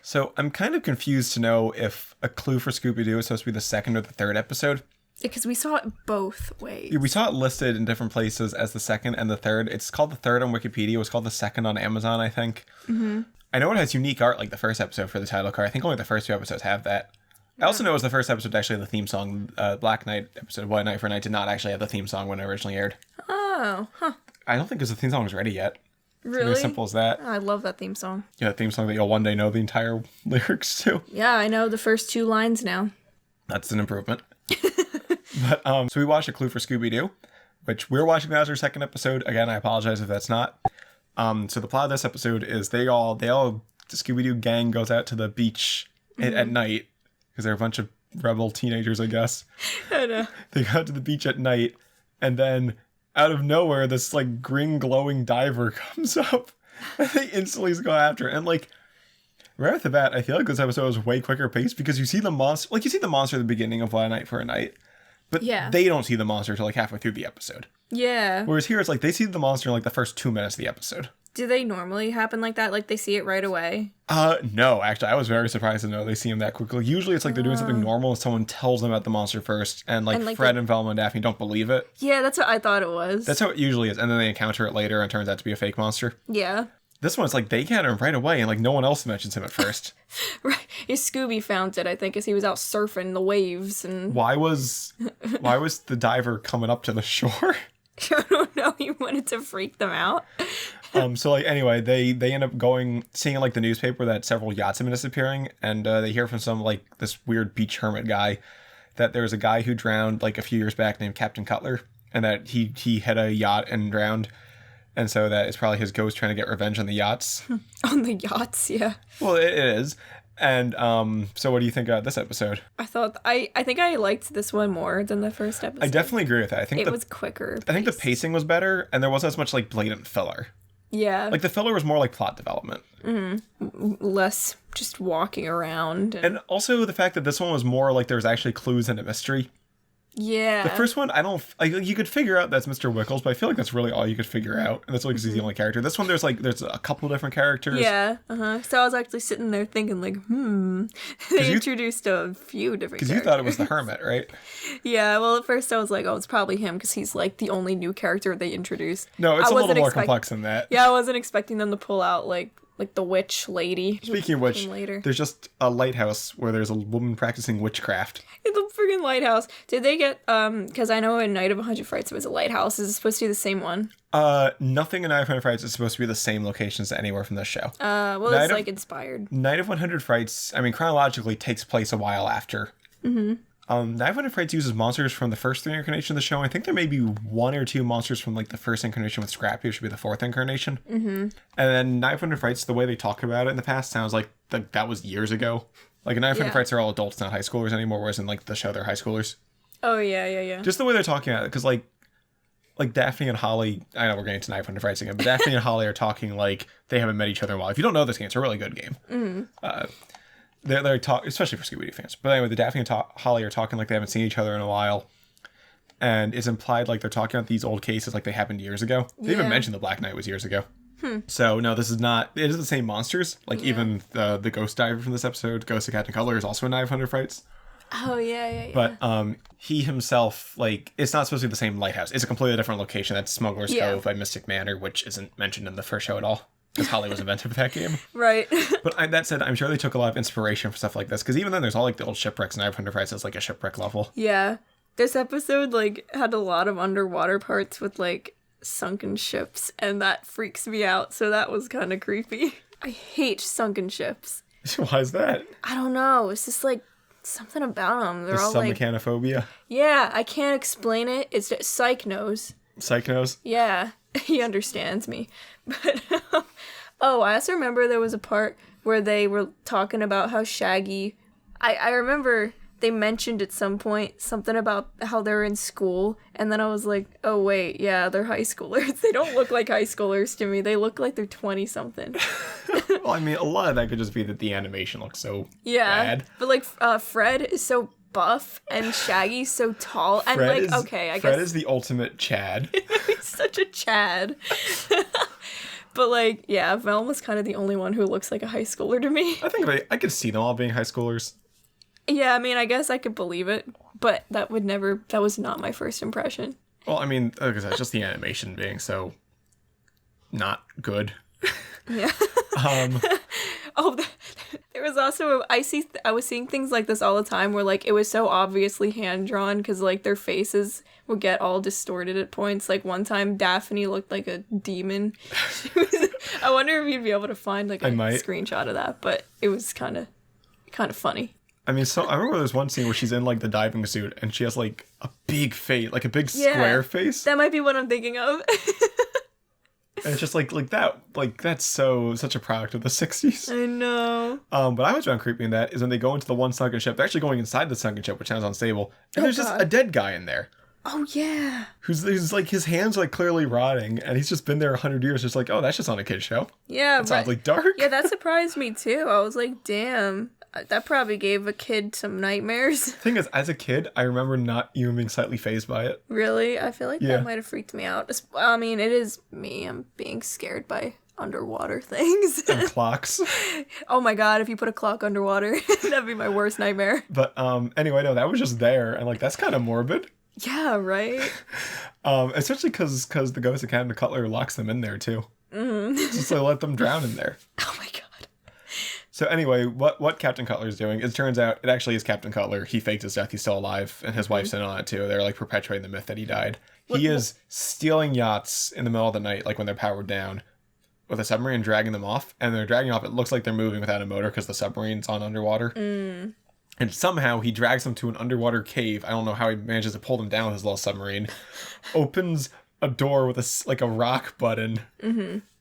So I'm kind of confused to know if A Clue for Scooby Doo is supposed to be the second or the third episode. Because we saw it both ways. Yeah, we saw it listed in different places as the second and the third. It's called the third on Wikipedia. It was called the second on Amazon, I think. Mm-hmm. I know it has unique art like the first episode for the title card. I think only the first two episodes have that. I also know it was the first episode actually the theme song. Black Knight episode, White Knight for Night, did not actually have the theme song when it originally aired. Oh, huh. I don't think because the theme song was ready yet. Really? It's as simple as that. Oh, I love that theme song. Yeah, that theme song that you'll one day know the entire lyrics to. Yeah, I know the first two lines now. That's an improvement. But so we watched A Clue for Scooby Doo, which we're watching now as our second episode. Again, I apologize if that's not. So the plot of this episode is the Scooby Doo gang goes out to the beach at night because they're a bunch of rebel teenagers, I guess. I know. They go out to the beach at night, and then out of nowhere, this like green glowing diver comes up, and they instantly go after it. And like right off the bat, I feel like this episode was way quicker paced because you see the monster, like you see the monster at the beginning of One Night for a Night, but they don't see the monster until like halfway through the episode. Yeah. Whereas here it's like they see the monster in like the first 2 minutes of the episode. Do they normally happen like that? Like they see it right away? No, actually, I was very surprised to know they see him that quickly. Usually it's like they're doing something normal and someone tells them about the monster first, and like Fred and Velma and Daphne don't believe it. Yeah, that's what I thought it was. That's how it usually is, and then they encounter it later and it turns out to be a fake monster. Yeah. This one's like they get him right away and like no one else mentions him at first. Right. Scooby found it, I think, as he was out surfing the waves and Why was the diver coming up to the shore? I don't know, he wanted to freak them out. So like anyway, they end up seeing like the newspaper that several yachts have been disappearing, and they hear from some like this weird beach hermit guy that there was a guy who drowned like a few years back named Captain Cutler, and that he had a yacht and drowned. And so that it's probably his ghost trying to get revenge on the yachts. On the yachts, yeah. Well, it is. And so what do you think about this episode? I think I liked this one more than the first episode. I definitely agree with that. I think it was quicker. I think the pacing was better, and there wasn't as much like blatant filler. Yeah. Like the filler was more like plot development. Mm-hmm. Less just walking around. And also the fact that this one was more like there was actually clues and a mystery. Yeah. The first one, you could figure out that's Mr. Wickles, but I feel like that's really all you could figure out. And that's like, because he's the only character. This one, there's a couple different characters. Yeah. So I was actually sitting there thinking like, They introduced a few different characters. Because you thought it was the hermit, right? Yeah. Well, at first I was like, oh, it's probably him because he's like the only new character they introduced. No, it's a little more complex than that. Yeah, I wasn't expecting them to pull out like the witch lady. Speaking of which, there's just a lighthouse where there's a woman practicing witchcraft. In the friggin' lighthouse. Did they get, because I know in Night of 100 Frights it was a lighthouse. Is it supposed to be the same one? Nothing in Night of 100 Frights is supposed to be the same locations anywhere from this show. Well, it's like inspired. Night of 100 Frights, I mean, chronologically takes place a while after. Mm-hmm. Night of 100 Frights uses monsters from the first 3 incarnations of the show. I think there may be 1 or 2 monsters from like the first incarnation with Scrappy, which should be the 4th incarnation. Mm-hmm. And then Night of 100 Frights, the way they talk about it in the past sounds like that was years ago. Like in Night of 100 Frights, they're all adults, not high schoolers anymore, whereas in like the show, they're high schoolers. Oh, yeah. Just the way they're talking about it, because like Daphne and Holly, I know we're getting to Night of 100 Frights again, but Daphne and Holly are talking like they haven't met each other in a while. If you don't know this game, it's a really good game. Mm-hmm. They're talking, especially for Scooby Doo fans. But anyway, the Daphne and Holly are talking like they haven't seen each other in a while. And it's implied like they're talking about these old cases like they happened years ago. They even mentioned the Black Knight was years ago. So no, this is not, it is the same monsters. Like even the ghost diver from this episode, Ghost of Captain Cutler, is also in Night of 100 Frights. Oh, yeah. But he himself, like, it's not supposed to be the same lighthouse. It's a completely different location. That's Smuggler's Cove by Mystic Manor, which isn't mentioned in the first show at all. Because Holly was invented for that game. Right. But that said, I'm sure they took a lot of inspiration for stuff like this. Because even then, there's all like the old shipwrecks, and Night of 100 Frights is like a shipwreck level. Yeah. This episode like had a lot of underwater parts with like sunken ships, and that freaks me out. So that was kind of creepy. I hate sunken ships. Why is that? I don't know. It's just like something about them. They're all some like mechanophobia. Yeah, I can't explain it. It's just Psych knows. Psych knows? Yeah, he understands me. But oh, I also remember there was a part where they were talking about how Shaggy. I remember they mentioned at some point something about how they're in school, and then I was like, oh wait, yeah, they're high schoolers. They don't look like high schoolers to me. They look like they're 20-something. Well, I mean, a lot of that could just be that the animation looks so bad. But like Fred is so buff and Shaggy's so tall. And Fred like, is, okay, I guess Fred is the ultimate Chad. he's such a Chad. But, like, yeah, Velma's kind of the only one who looks like a high schooler to me. I think I could see them all being high schoolers. Yeah, I mean, I guess I could believe it, but that was not my first impression. Well, I mean, like I said, just the animation being so not good. Yeah. There was also I was seeing things like this all the time where like it was so obviously hand drawn because like their faces would get all distorted at points. Like one time Daphne looked like a demon. I wonder if you'd be able to find like a screenshot of that, but it was kind of funny. I mean, so I remember there's one scene where she's in like the diving suit and she has like a big face, like a big square face. That might be what I'm thinking of. And it's just like that, like that's such a product of the 60s. I know. But I was found creepy in that is when they go into the one sunken ship, they're actually going inside the sunken ship, which sounds unstable, and there's just a dead guy in there. Oh yeah. Who's like his hands are like clearly rotting, and he's just been there 100 years. Just like, oh, that's just on a kid's show. Yeah, that sounds like dark. Yeah, that surprised me too. I was like, damn. That probably gave a kid some nightmares. The thing is, as a kid, I remember not even being slightly fazed by it. Really? I feel like that might have freaked me out. I mean, it is me. I'm being scared by underwater things. And clocks. Oh my god, if you put a clock underwater, that'd be my worst nightmare. But anyway, no, that was just there. And like, that's kind of morbid. Yeah, right? Especially because the Ghost of Captain Cutler locks them in there, too. Mm-hmm. Just to let them drown in there. Oh my god. So anyway, what Captain Cutler is doing, it turns out it actually is Captain Cutler. He faked his death. He's still alive, and his wife's in on it too. They're like perpetuating the myth that he died. He is stealing yachts in the middle of the night, like when they're powered down, with a submarine, dragging them off. And they're dragging off. It looks like they're moving without a motor because the submarine's on underwater. Mm. And somehow he drags them to an underwater cave. I don't know how he manages to pull them down with his little submarine. Opens a door with a rock button,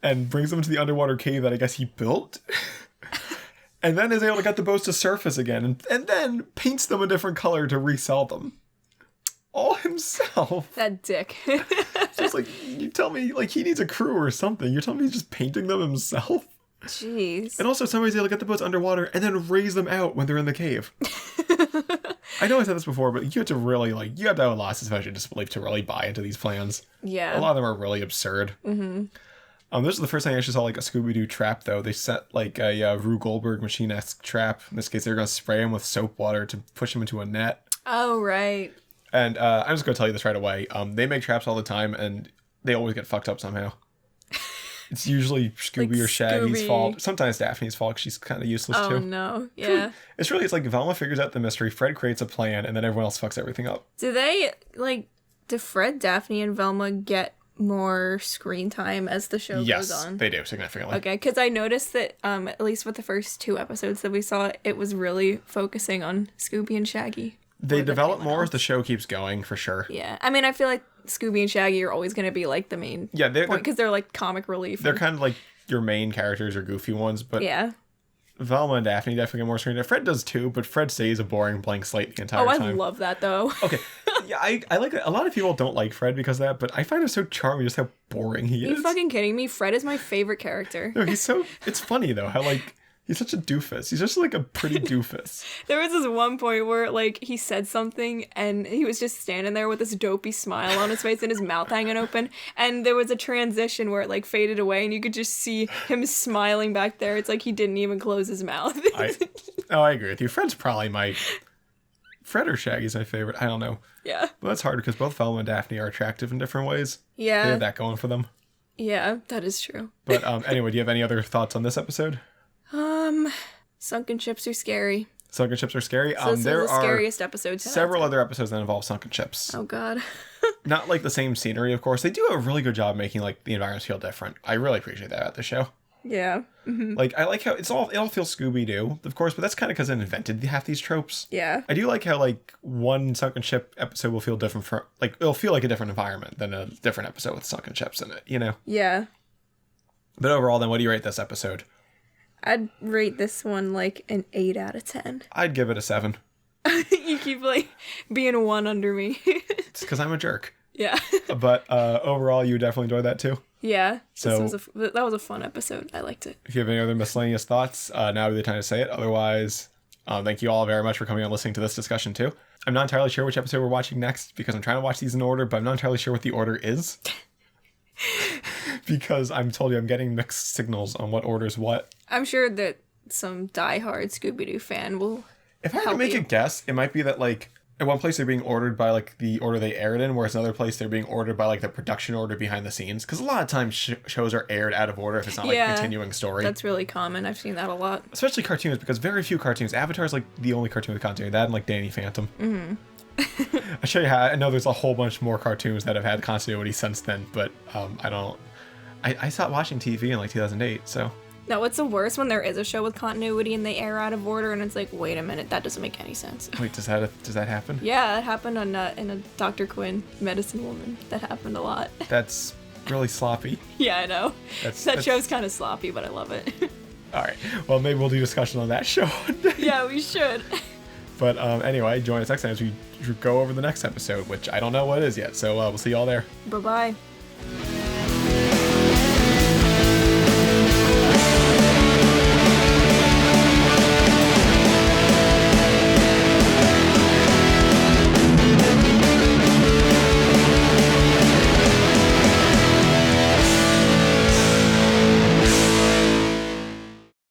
and brings them to the underwater cave that I guess he built. And then is able to get the boats to surface again, and then paints them a different color to resell them. All himself. That dick. Just like, you tell me, like, he needs a crew or something. You're telling me he's just painting them himself? Jeez. And also, somebody's able to get the boats underwater and then raise them out when they're in the cave. I know I said this before, but you have to really, like, you have to have a lot of suspension of disbelief to really buy into these plans. Yeah. A lot of them are really absurd. Mm-hmm. This is the first time I actually saw, like, a Scooby Doo trap, though. They set, like, a Rube Goldberg machine-esque trap. In this case, they were going to spray him with soap water to push him into a net. Oh, right. And I'm just going to tell you this right away. They make traps all the time, and they always get fucked up somehow. It's usually Scooby like or Shaggy's fault. Sometimes Daphne's fault, because she's kind of useless, too. Oh, no. Yeah. It's like Velma figures out the mystery, Fred creates a plan, and then everyone else fucks everything up. Do Fred, Daphne, and Velma get more screen time as the show goes on? Yes, they do, significantly. Okay, because I noticed that at least with the first 2 episodes that we saw, it was really focusing on Scooby and Shaggy. They develop more as the show keeps going, for sure. Yeah, I mean, I feel like Scooby and Shaggy are always going to be like the main point, because they're like comic relief. They're kind of like your main characters or goofy ones, but yeah. Velma and Daphne definitely get more screen time. Fred does too, but Fred stays a boring blank slate the entire time. Oh, I love that though. Okay. Yeah, I like it. A lot of people don't like Fred because of that, but I find it so charming just how boring he is. Are you fucking kidding me? Fred is my favorite character. No, it's funny though, how like, he's such a doofus. He's just like a pretty doofus. There was this one point where like he said something and he was just standing there with this dopey smile on his face and his mouth hanging open. And there was a transition where it like faded away and you could just see him smiling back there. It's like he didn't even close his mouth. I agree with you. Fred or Shaggy's my favorite. I don't know. Yeah. But that's hard because both Velma and Daphne are attractive in different ways. Yeah. They have that going for them. Yeah, that is true. But anyway, do you have any other thoughts on this episode? Sunken ships are scary. Sunken ships are scary. So this there is the scariest episode. Several other episodes that involve sunken ships. Oh god. Not like the same scenery, of course. They do a really good job making like the environments feel different. I really appreciate that about the show. Yeah. Mm-hmm. Like I like how it all feels Scooby Doo, of course, but that's kind of because it invented half these tropes. Yeah. I do like how like one sunken ship episode will feel different for like it'll feel like a different environment than a different episode with sunken ships in it, you know? Yeah. But overall, then, what do you rate this episode? I'd rate this one like an 8 out of 10. I'd give it a 7. You keep like being a 1 under me. It's because I'm a jerk. Yeah. But overall, you definitely enjoyed that too? Yeah. So that was a fun episode. I liked it. If you have any other miscellaneous thoughts, now would be the time to say it. Otherwise, thank you all very much for coming and listening to this discussion too. I'm not entirely sure which episode we're watching next because I'm trying to watch these in order, but I'm not entirely sure what the order is. because I'm told you I'm getting mixed signals on what orders what. I'm sure that some diehard Scooby Doo fan will. If I can make a guess, it might be that like at one place they're being ordered by like the order they aired in, whereas another place they're being ordered by like the production order behind the scenes. Because a lot of times shows are aired out of order if it's not like a continuing story. That's really common. I've seen that a lot. Especially cartoons, because very few cartoons. Avatar's like the only cartoon with continuity. That and like Danny Phantom. Mm-hmm. I'll show you how. I know there's a whole bunch more cartoons that have had continuity since then, but I stopped watching TV in like 2008, so. Now, what's the worst when there is a show with continuity and they air out of order and it's like, wait a minute, that doesn't make any sense. Wait, does that happen? Yeah, it happened on in a Dr. Quinn Medicine Woman. That happened a lot. That's really sloppy. Yeah, I know. That show's kind of sloppy, but I love it. All right. Well, maybe we'll do discussion on that show one day. Yeah, we should. But anyway, join us next time as we go over the next episode, which I don't know what it is yet. So we'll see y'all there. Bye-bye.